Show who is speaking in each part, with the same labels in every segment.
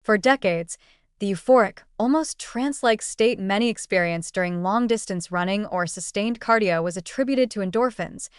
Speaker 1: For decades, the euphoric, almost trance-like state many experience during long-distance running or sustained cardio was attributed to endorphins,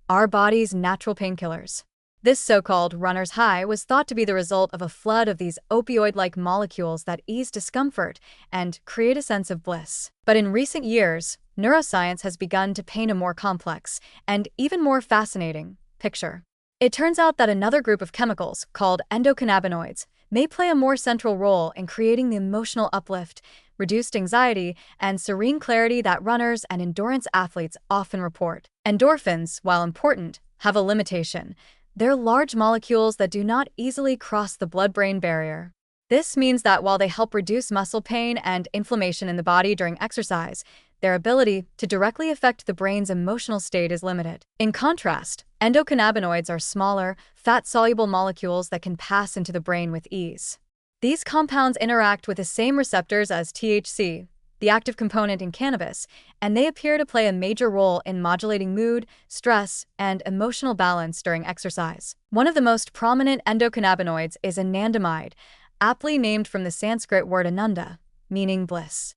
Speaker 1: our body's natural painkillers. This so-called runner's high was thought to be the result of a flood of these opioid-like molecules that ease discomfort and create a sense of bliss. But in recent years, neuroscience has begun to paint a more complex and even more fascinating picture. It turns out that another group of chemicals, called endocannabinoids, may play a more central role in creating the emotional uplift, reduced anxiety, and serene clarity that runners and endurance athletes often report. Endorphins, while important, have a limitation. They're large molecules that do not easily cross the blood-brain barrier. This means that while they help reduce muscle pain and inflammation in the body during exercise, their ability to directly affect the brain's emotional state is limited. In contrast, endocannabinoids are smaller, fat-soluble molecules that can pass into the brain with ease. These compounds interact with the same receptors as THC, the active component in cannabis, and they appear to play a major role in modulating mood, stress, and emotional balance during exercise. One of the most prominent endocannabinoids is anandamide, aptly named from the Sanskrit word ananda, meaning bliss.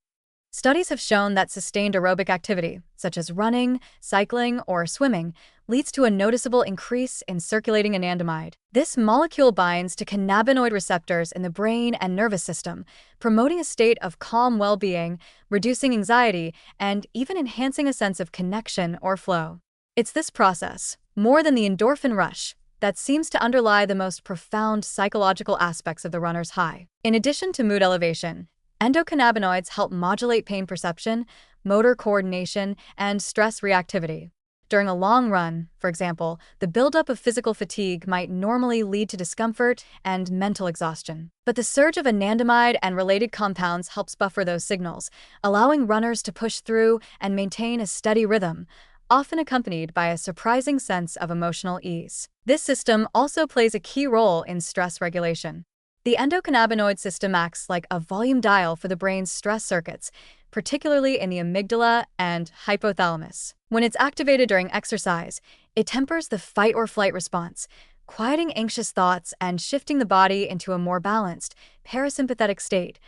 Speaker 1: Studies have shown that sustained aerobic activity, such as running, cycling, or swimming, leads to a noticeable increase in circulating anandamide. This molecule binds to cannabinoid receptors in the brain and nervous system, promoting a state of calm well-being, reducing anxiety, and even enhancing a sense of connection or flow. It's this process, more than the endorphin rush, that seems to underlie the most profound psychological aspects of the runner's high. In addition to mood elevation, endocannabinoids help modulate pain perception, motor coordination, and stress reactivity. During a long run, for example, the buildup of physical fatigue might normally lead to discomfort and mental exhaustion. But the surge of anandamide and related compounds helps buffer those signals, allowing runners to push through and maintain a steady rhythm, often accompanied by a surprising sense of emotional ease. This system also plays a key role in stress regulation. The endocannabinoid system acts like a volume dial for the brain's stress circuits, particularly in the amygdala and hypothalamus. When it's activated during exercise, it tempers the fight-or-flight response, quieting anxious thoughts and shifting the body into a more balanced, parasympathetic state,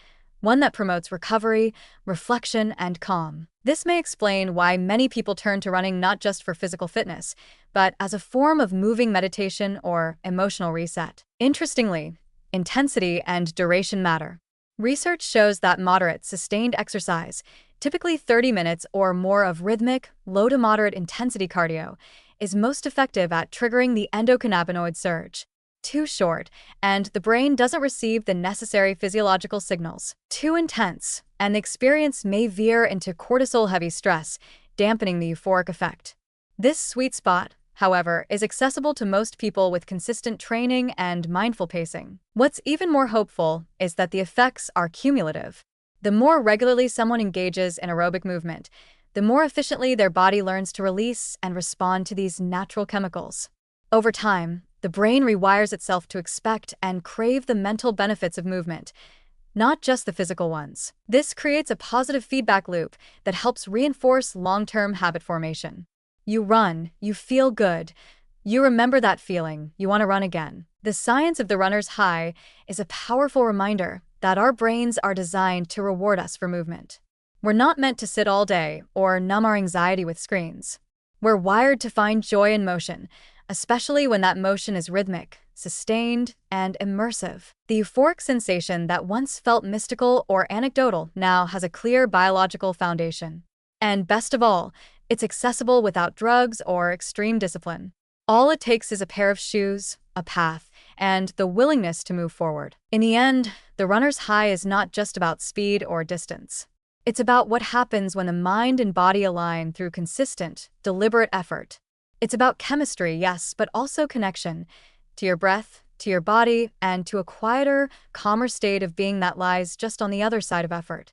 Speaker 1: one that promotes recovery, reflection, and calm. This may explain why many people turn to running not just for physical fitness, but as a form of moving meditation or emotional reset. Interestingly, intensity and duration matter. Research shows that moderate, sustained exercise, typically 30 minutes or more of rhythmic, low to moderate intensity cardio, is most effective at triggering the endocannabinoid surge. Too short, and the brain doesn't receive the necessary physiological signals. Too intense, and the experience may veer into cortisol-heavy stress, dampening the euphoric effect. This sweet spot, however, is accessible to most people with consistent training and mindful pacing. What's even more hopeful is that the effects are cumulative. The more regularly someone engages in aerobic movement, the more efficiently their body learns to release and respond to these natural chemicals. Over time, the brain rewires itself to expect and crave the mental benefits of movement, not just the physical ones. This creates a positive feedback loop that helps reinforce long-term habit formation. You run, you feel good, you remember that feeling, you want to run again. The science of the runner's high is a powerful reminder that our brains are designed to reward us for movement. We're not meant to sit all day or numb our anxiety with screens. We're wired to find joy in motion, especially when that motion is rhythmic, sustained, and immersive. The euphoric sensation that once felt mystical or anecdotal now has a clear biological foundation. And best of all, it's accessible without drugs or extreme discipline. All it takes is a pair of shoes, a path, and the willingness to move forward. In the end, the runner's high is not just about speed or distance. It's about what happens when the mind and body align through consistent, deliberate effort. It's about chemistry, yes, but also connection to your breath, to your body, and to a quieter, calmer state of being that lies just on the other side of effort.